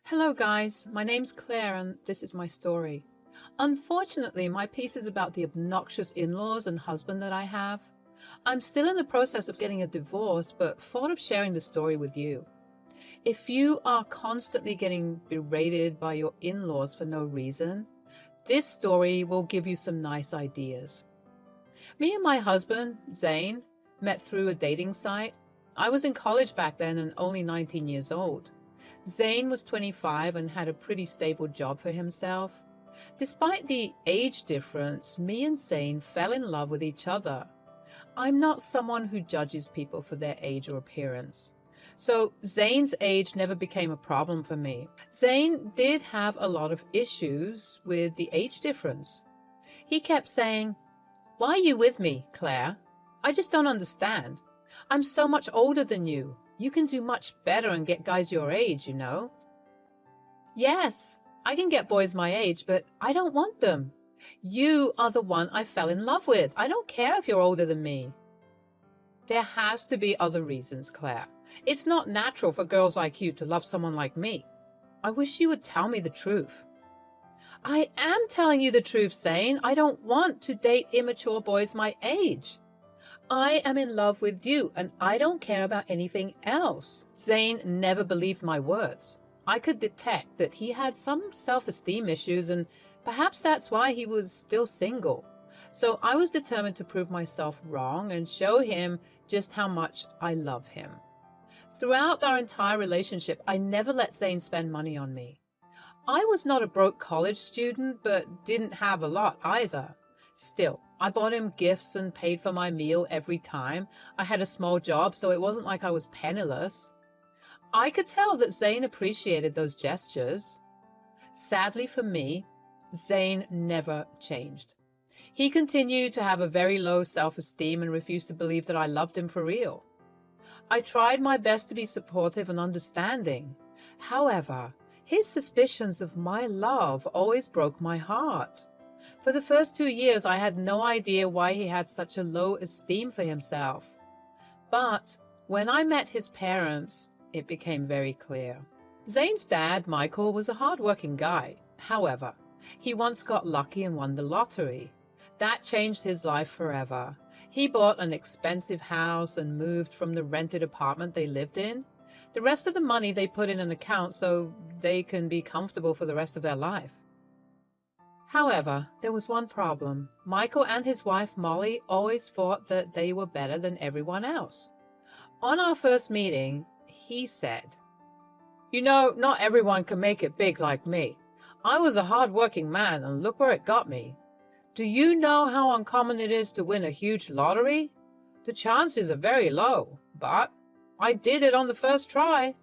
Hello guys, my name's Claire and this is my story. Unfortunately, my piece is about the obnoxious in-laws and husband that I have. I'm still in the process of getting a divorce, but thought of sharing the story with you. If you are constantly getting berated by your in-laws for no reason, this story will give you some nice ideas. Me and my husband, Zane, met through a dating site. I was in college back then and only 19 years old. Zane was 25 and had a pretty stable job for himself. Despite the age difference, me and Zane fell in love with each other. I'm not someone who judges people for their age or appearance. So Zane's age never became a problem for me. Zane did have a lot of issues with the age difference. He kept saying, "Why are you with me, Claire? I just don't understand. I'm so much older than you. You can do much better and get guys your age, you know." "Yes, I can get boys my age, but I don't want them. You are the one I fell in love with. I don't care if you're older than me." "There has to be other reasons, Claire. It's not natural for girls like you to love someone like me. I wish you would tell me the truth." "I am telling you the truth, Zane. I don't want to date immature boys my age. I am in love with you, and I don't care about anything else." Zane never believed my words. I could detect that he had some self-esteem issues, and perhaps that's why he was still single. So I was determined to prove myself wrong and show him just how much I love him. Throughout our entire relationship, I never let Zane spend money on me. I was not a broke college student, but didn't have a lot either. Still, I bought him gifts and paid for my meal every time. I had a small job, so it wasn't like I was penniless. I could tell that Zane appreciated those gestures. Sadly for me, Zane never changed. He continued to have a very low self-esteem and refused to believe that I loved him for real. I tried my best to be supportive and understanding. However, his suspicions of my love always broke my heart. For the first 2 years, I had no idea why he had such a low esteem for himself. But when I met his parents, it became very clear. Zane's dad, Michael, was a hard-working guy. However, he once got lucky and won the lottery. That changed his life forever. He bought an expensive house and moved from the rented apartment they lived in. The rest of the money they put in an account so they can be comfortable for the rest of their life. However, there was one problem. Michael and his wife Molly always thought that they were better than everyone else. On our first meeting, he said, "You know, not everyone can make it big like me. I was a hard-working man, and look where it got me. Do you know how uncommon it is to win a huge lottery? The chances are very low, but I did it on the first try."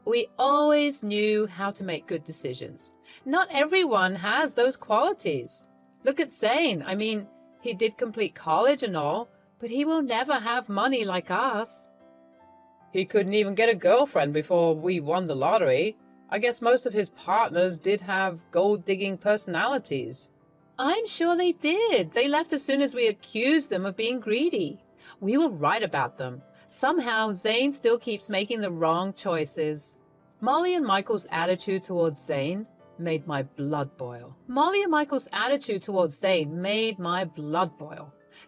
We always knew how to make good decisions. Not everyone has those qualities. Look at Zane. I mean, he did complete college and all, but he will never have money like us. "He couldn't even get a girlfriend before we won the lottery. I guess most of his partners did have gold-digging personalities." "I'm sure they did. They left as soon as we accused them of being greedy. We were right about them. Somehow, Zane still keeps making the wrong choices." Molly and Michael's attitude towards Zane made my blood boil.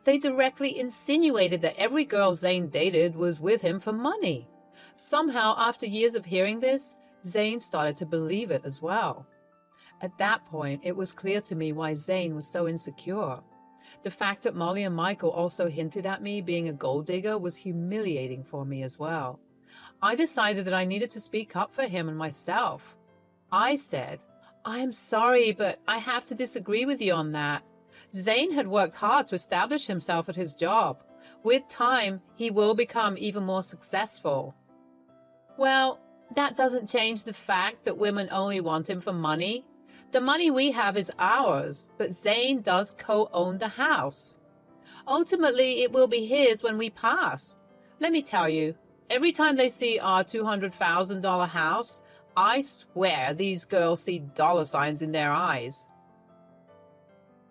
They directly insinuated that every girl Zane dated was with him for money. Somehow, after years of hearing this, Zane started to believe it as well. At that point, it was clear to me why Zane was so insecure. The fact that Molly and Michael also hinted at me being a gold digger was humiliating for me as well. I decided that I needed to speak up for him and myself. I said, "I am sorry, but I have to disagree with you on that. Zane had worked hard to establish himself at his job. With time, he will become even more successful." "Well, that doesn't change the fact that women only want him for money. The money we have is ours, but Zane does co-own the house. Ultimately, it will be his when we pass. Let me tell you, every time they see our $200,000 house, I swear these girls see dollar signs in their eyes."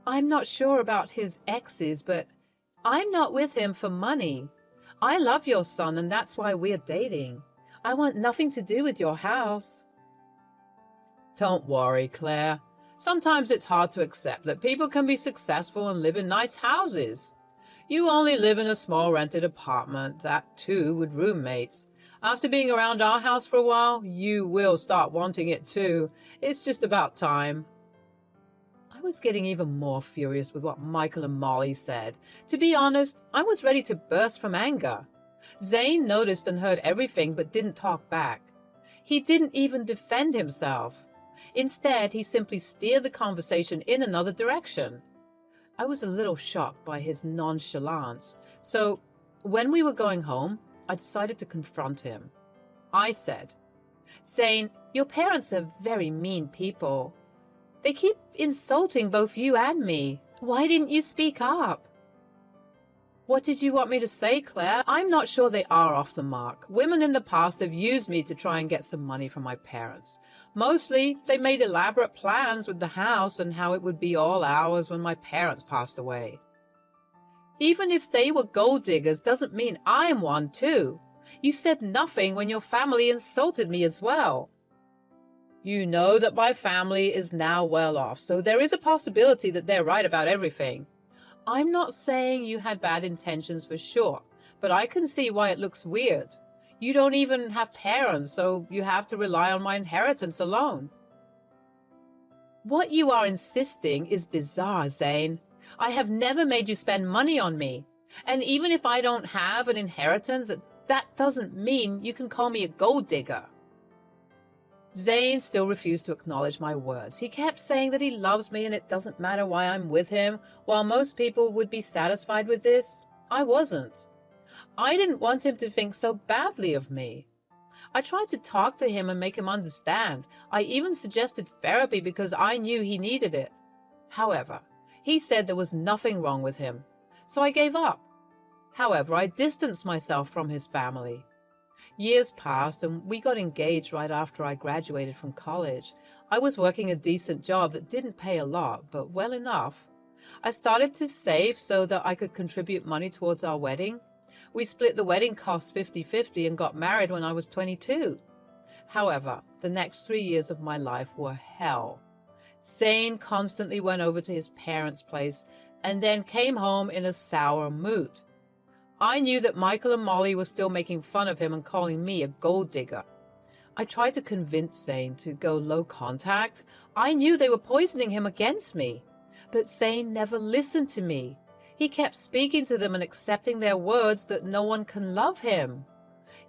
"I'm not sure about his exes, but I'm not with him for money. I love your son, and that's why we're dating. I want nothing to do with your house." Don't worry, Claire. Sometimes it's hard to accept that people can be successful and live in nice houses. You only live in a small rented apartment, that too with roommates. After being around our house for a while, you will start wanting it too. It's just about time. I was getting even more furious with what Michael and Molly said. To be honest, I was ready to burst from anger. Zane noticed and heard everything but didn't talk back. He didn't even defend himself. Instead, he simply steered the conversation in another direction. I was a little shocked by his nonchalance, so when we were going home, I decided to confront him. I said, "Zane, your parents are very mean people. They keep insulting both you and me. Why didn't you speak up?" "What did you want me to say, Claire? I'm not sure they are off the mark. Women in the past have used me to try and get some money from my parents. Mostly, they made elaborate plans with the house and how it would be all ours when my parents passed away. Even if they were gold diggers doesn't mean I'm one too. You said nothing when your family insulted me as well. You know that my family is now well off, so there is a possibility that they're right about everything. I'm not saying you had bad intentions for sure, but I can see why it looks weird. You don't even have parents, so you have to rely on my inheritance alone." "What you are insisting is bizarre, Zane. I have never made you spend money on me. And even if I don't have an inheritance, that doesn't mean you can call me a gold digger." Zane still refused to acknowledge my words. He kept saying that he loves me and it doesn't matter why I'm with him. While most people would be satisfied with this, I wasn't. I didn't want him to think so badly of me. I tried to talk to him and make him understand. I even suggested therapy because I knew he needed it. However, he said there was nothing wrong with him, so I gave up. However, I distanced myself from his family. Years passed and we got engaged right after I graduated from college. I was working a decent job that didn't pay a lot, but well enough. I started to save so that I could contribute money towards our wedding. We split the wedding costs 50-50 and got married when I was 22. However, the next 3 years of my life were hell. Zane constantly went over to his parents' place and then came home in a sour mood. I knew that Michael and Molly were still making fun of him and calling me a gold digger. I tried to convince Zane to go low contact. I knew they were poisoning him against me. But Zane never listened to me. He kept speaking to them and accepting their words that no one can love him.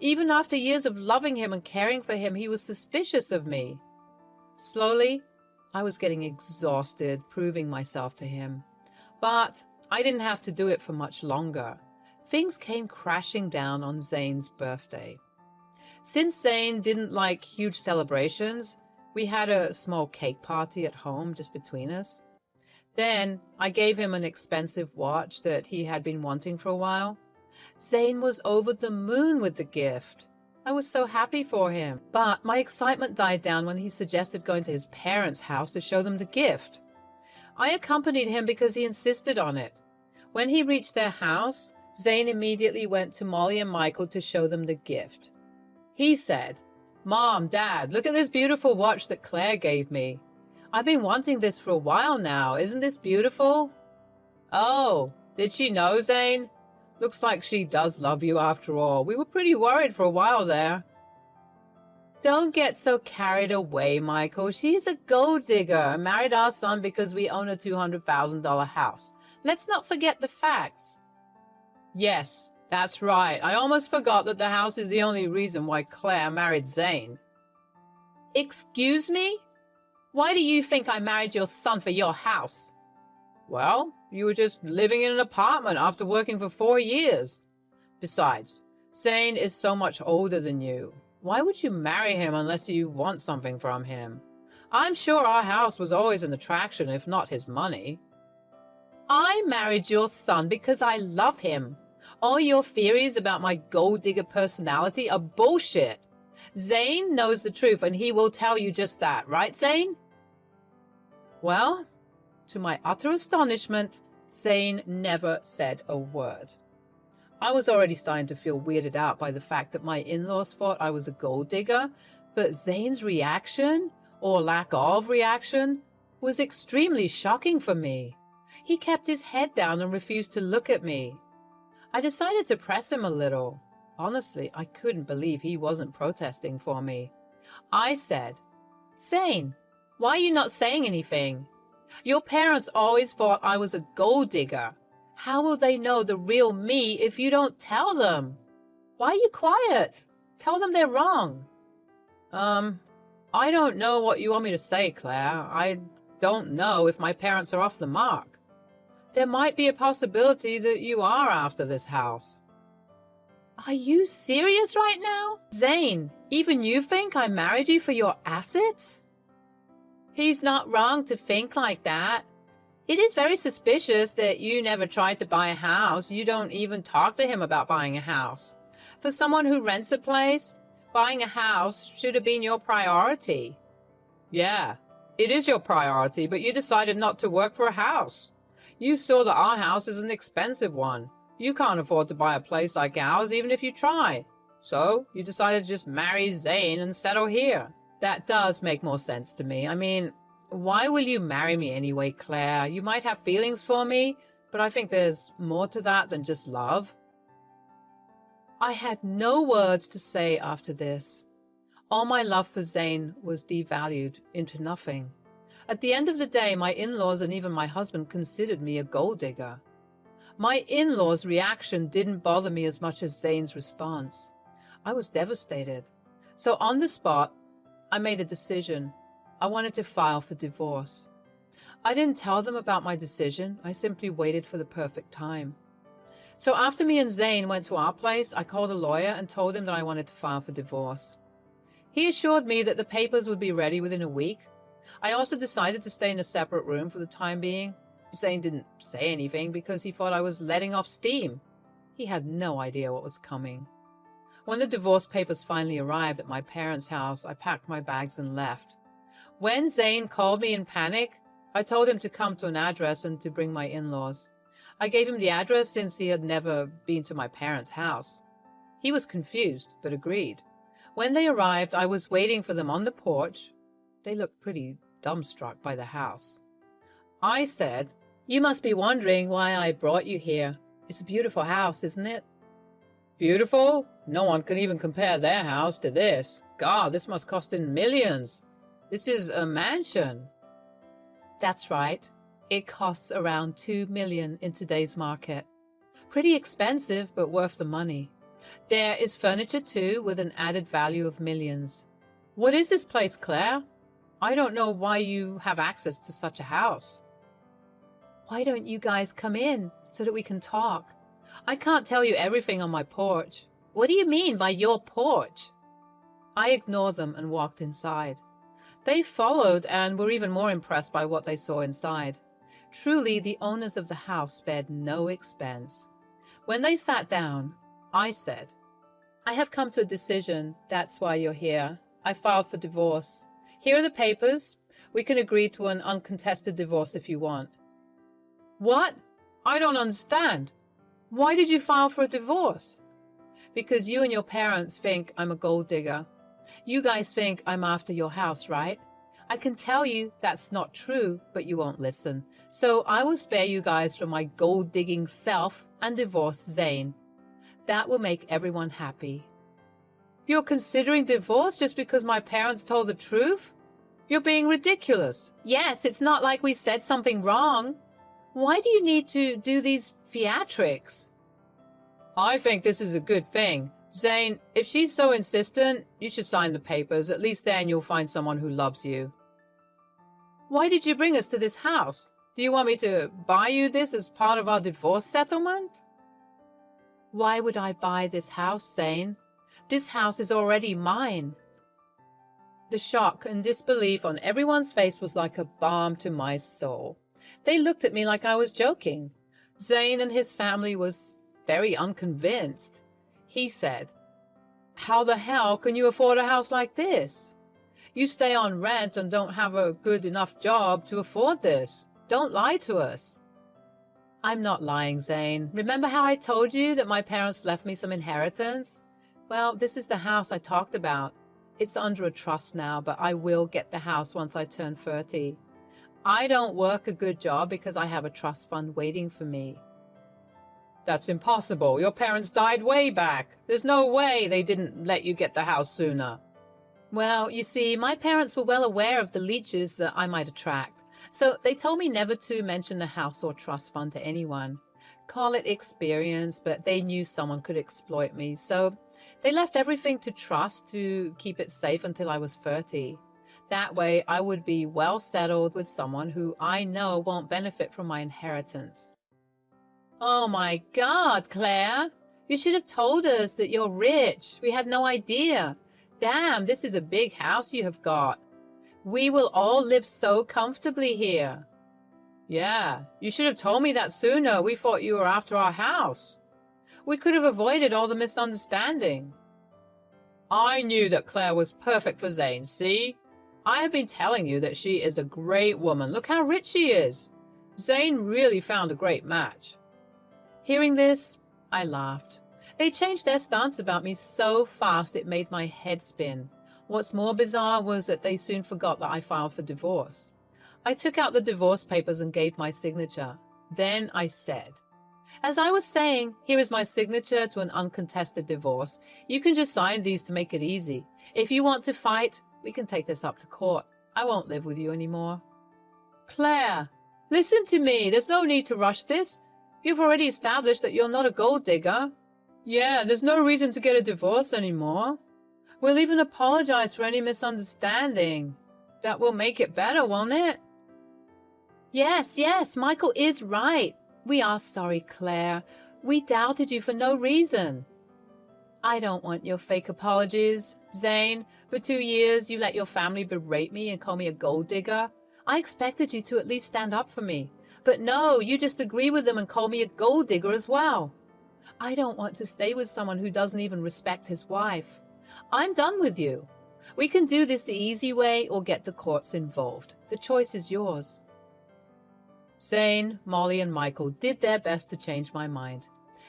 Even after years of loving him and caring for him, he was suspicious of me. Slowly, I was getting exhausted proving myself to him. But I didn't have to do it for much longer. Things came crashing down on Zane's birthday. Since Zane didn't like huge celebrations, we had a small cake party at home just between us. Then I gave him an expensive watch that he had been wanting for a while. Zane was over the moon with the gift. I was so happy for him. But my excitement died down when he suggested going to his parents' house to show them the gift. I accompanied him because he insisted on it. When he reached their house, Zane immediately went to Molly and Michael to show them the gift. He said, "Mom, Dad, look at this beautiful watch that Claire gave me. I've been wanting this for a while now. Isn't this beautiful?" "Oh, did she know, Zane? Looks like she does love you after all. We were pretty worried for a while there." "Don't get so carried away, Michael. She's a gold digger and married our son because we own a $200,000 house. Let's not forget the facts." "Yes, that's right. I almost forgot that the house is the only reason why Claire married Zane." "Excuse me? Why do you think I married your son for your house?" "Well, you were just living in an apartment after working for 4 years. Besides, Zane is so much older than you. Why would you marry him unless you want something from him? I'm sure our house was always an attraction, if not his money." "I married your son because I love him. All your theories about my gold digger personality are bullshit. Zane knows the truth and he will tell you just that, right, Zane?" Well, to my utter astonishment, Zane never said a word. I was already starting to feel weirded out by the fact that my in-laws thought I was a gold digger, but Zane's reaction or lack of reaction, was extremely shocking for me. He kept his head down and refused to look at me. I decided to press him a little. Honestly, I couldn't believe he wasn't protesting for me. I said, "Zane, why are you not saying anything? Your parents always thought I was a gold digger. How will they know the real me if you don't tell them? Why are you quiet? Tell them they're wrong." I don't know what you want me to say, Claire. I don't know if my parents are off the mark. There might be a possibility that you are after this house. Are you serious right now? Zane, even you think I married you for your assets? He's not wrong to think like that. It is very suspicious that you never tried to buy a house. You don't even talk to him about buying a house. For someone who rents a place, buying a house should have been your priority. Yeah, it is your priority, but you decided not to work for a house. You saw that our house is an expensive one. You can't afford to buy a place like ours even if you try. So you decided to just marry Zane and settle here. That does make more sense to me. I mean, why will you marry me anyway, Claire? You might have feelings for me, but I think there's more to that than just love. I had no words to say after this. All my love for Zane was devalued into nothing. At the end of the day, my in-laws and even my husband considered me a gold digger. My in-laws' reaction didn't bother me as much as Zane's response. I was devastated. So on the spot, I made a decision. I wanted to file for divorce. I didn't tell them about my decision. I simply waited for the perfect time. So after me and Zane went to our place, I called a lawyer and told him that I wanted to file for divorce. He assured me that the papers would be ready within a week. I also decided to stay in a separate room for the time being. Zane didn't say anything because he thought I was letting off steam. He had no idea what was coming. When the divorce papers finally arrived at my parents' house, I packed my bags and left. When Zane called me in panic, I told him to come to an address and to bring my in-laws. I gave him the address since he had never been to my parents' house. He was confused, but agreed. When they arrived, I was waiting for them on the porch. They looked pretty dumbstruck by the house. I said, "You must be wondering why I brought you here. It's a beautiful house, isn't it?" "Beautiful? No one can even compare their house to this. God, this must cost in millions. This is a mansion." "That's right. It costs around $2 million in today's market. Pretty expensive, but worth the money. There is furniture too, with an added value of millions." "What is this place, Claire? I don't know why you have access to such a house." "Why don't you guys come in so that we can talk? I can't tell you everything on my porch." "What do you mean by your porch?" I ignored them and walked inside. They followed and were even more impressed by what they saw inside. Truly, the owners of the house spared no expense. When they sat down, I said, "I have come to a decision. That's why you're here. I filed for divorce. Here are the papers. We can agree to an uncontested divorce if you want." "What? I don't understand. Why did you file for a divorce?" "Because you and your parents think I'm a gold digger. You guys think I'm after your house, right? I can tell you that's not true, but you won't listen. So I will spare you guys from my gold-digging self and divorce Zane. That will make everyone happy." "You're considering divorce just because my parents told the truth? You're being ridiculous." "Yes, it's not like we said something wrong. Why do you need to do these theatrics?" "I think this is a good thing. Zane, if she's so insistent, you should sign the papers. At least then you'll find someone who loves you." "Why did you bring us to this house? Do you want me to buy you this as part of our divorce settlement?" "Why would I buy this house, Zane? This house is already mine." The shock and disbelief on everyone's face was like a balm to my soul. They looked at me like I was joking. Zane and his family was very unconvinced. He said, "How the hell can you afford a house like this? You stay on rent and don't have a good enough job to afford this. Don't lie to us." "I'm not lying, Zane. Remember how I told you that my parents left me some inheritance? Well, this is the house I talked about. It's under a trust now, but I will get the house once I turn 30. I don't work a good job because I have a trust fund waiting for me. That's impossible. Your parents died way back. There's no way they didn't let you get the house sooner. Well, you see, my parents were well aware of the leeches that I might attract, so they told me never to mention the house or trust fund to anyone. Call it experience, but they knew someone could exploit me, so they left everything to trust to keep it safe until I was 30. That way, I would be well settled with someone who I know won't benefit from my inheritance. Oh my God, Claire! You should have told us that you're rich. We had no idea. Damn, this is a big house you have got. We will all live so comfortably here. Yeah, you should have told me that sooner. We thought you were after our house. We could have avoided all the misunderstanding. I knew that Claire was perfect for Zane, see? I have been telling you that she is a great woman. Look how rich she is. Zane really found a great match. Hearing this, I laughed. They changed their stance about me so fast it made my head spin. What's more bizarre was that they soon forgot that I filed for divorce. I took out the divorce papers and gave my signature. Then I said, as I was saying, here is my signature to an uncontested divorce. You can just sign these to make it easy. If you want to fight, we can take this up to court. I won't live with you anymore. Claire, listen to me. There's no need to rush this. You've already established that you're not a gold digger. Yeah, there's no reason to get a divorce anymore. We'll even apologize for any misunderstanding. That will make it better, won't it? Yes, Michael is right. We are sorry, Claire. We doubted you for no reason. I don't want your fake apologies. Zane, for 2 years you let your family berate me and call me a gold digger. I expected you to at least stand up for me. But no, you just agree with them and call me a gold digger as well. I don't want to stay with someone who doesn't even respect his wife. I'm done with you. We can do this the easy way or get the courts involved. The choice is yours. Zane, Molly, and Michael did their best to change my mind.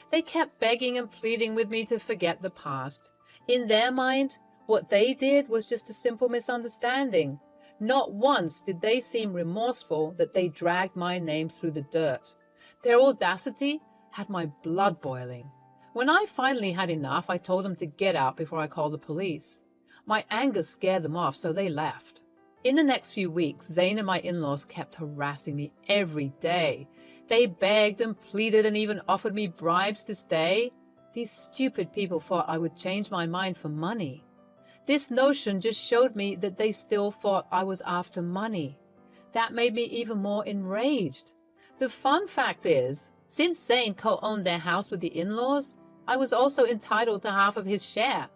They kept begging and pleading with me to forget the past. In their mind, what they did was just a simple misunderstanding. Not once did they seem remorseful that they dragged my name through the dirt. Their audacity had my blood boiling. When I finally had enough, I told them to get out before I called the police. My anger scared them off, so they left. In the next few weeks, Zane and my in-laws kept harassing me every day. They begged and pleaded and even offered me bribes to stay. These stupid people thought I would change my mind for money. This notion just showed me that they still thought I was after money. That made me even more enraged. The fun fact is, since Zane co-owned their house with the in-laws, I was also entitled to half of his share.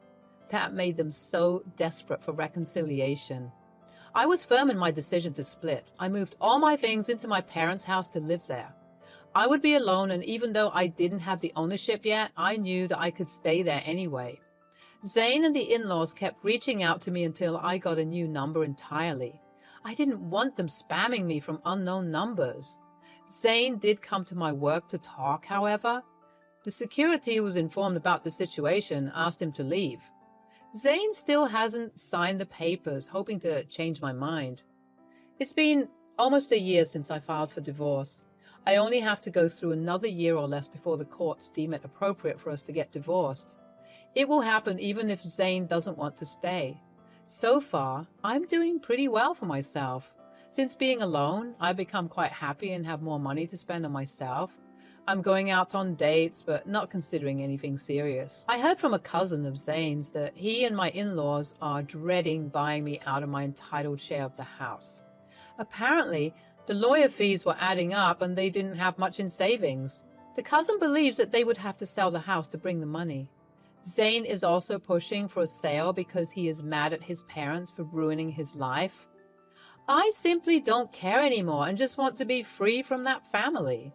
That made them so desperate for reconciliation. I was firm in my decision to split. I moved all my things into my parents' house to live there. I would be alone, and even though I didn't have the ownership yet, I knew that I could stay there anyway. Zane and the in-laws kept reaching out to me until I got a new number entirely. I didn't want them spamming me from unknown numbers. Zane did come to my work to talk, however. The security who was informed about the situation asked him to leave. Zane still hasn't signed the papers, hoping to change my mind. It's been almost a year since I filed for divorce. I only have to go through another year or less before the courts deem it appropriate for us to get divorced. It will happen even if Zane doesn't want to stay. So far, I'm doing pretty well for myself. Since being alone, I've become quite happy and have more money to spend on myself. I'm going out on dates, but not considering anything serious. I heard from a cousin of Zane's that he and my in-laws are dreading buying me out of my entitled share of the house. Apparently, the lawyer fees were adding up and they didn't have much in savings. The cousin believes that they would have to sell the house to bring the money. Zane is also pushing for a sale because he is mad at his parents for ruining his life. I simply don't care anymore and just want to be free from that family.